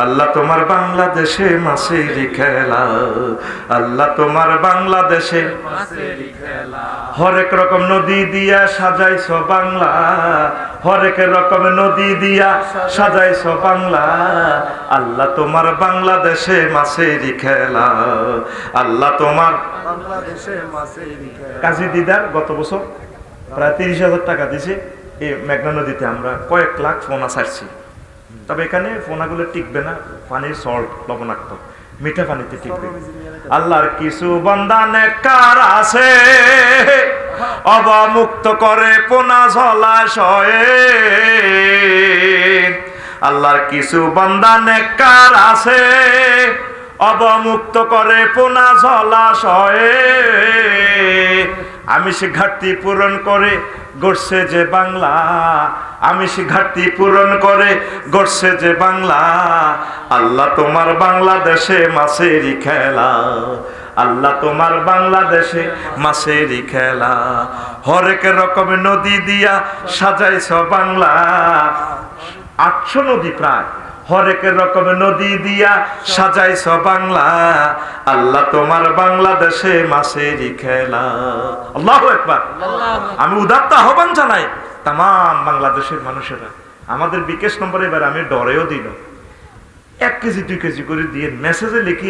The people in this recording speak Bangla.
আল্লাহ তোমার বাংলাদেশে মাছের খেলা, আল্লাহ তোমার বাংলাদেশে হরেক রকম নদী দিয়া সাজাইছো বাংলা, হরেক রকম নদী দিয়া সাজাইছো বাংলা। আল্লাহ তোমার বাংলাদেশে মাছের খেলা, আল্লাহ তোমার বাংলাদেশে মাছের খেলা। কাজী দিদার গত বছর প্রায় 30,000 টাকা দিছে এই মেঘনা নদীতে। আমরা কয়েক লাখ ফোনা ছাড়ছি, তবে এখানে ফোনাগুলো টিকবে না, পানির সল্ট লবণাক্ত, মিঠা পানিতে টিকবে। আল্লাহর কিছু বান্দা নেককার আছে, অবমুক্ত করে পোনা জলাশয়ে। আল্লাহর কিছু বান্দা নেককার আছে, অবমুক্ত করে পোনা জলাশয়ে। আমি সে ঘাটতি পূরণ করে গড়ছে যে বাংলা, আমি সে ঘাটতি পূরণ করে গড়ছে যে বাংলা। আল্লাহ তোমার বাংলাদেশে মাছেরই খেলা, আল্লাহ তোমার বাংলাদেশে মাছেরই খেলা। হরেক রকম নদী দিয়া সাজাইছ বাংলা, 800 নদী প্রায়, হরেক রকম নদী দিয়া সাজাইছ বাংলা। আল্লাহ তোমার বাংলাদেশে মাছেরই খেলা। আল্লাহু আকবার। আমি উদাত্ত আহ্বান জানাই তাম বাংলাদেশের মানুষেরা, আমাদের বিকাশ নম্বরে এবার আমি ডরেও দিল 1 কেজি 2 কেজি করে দিয়ে মেসেজে লিখিয়ে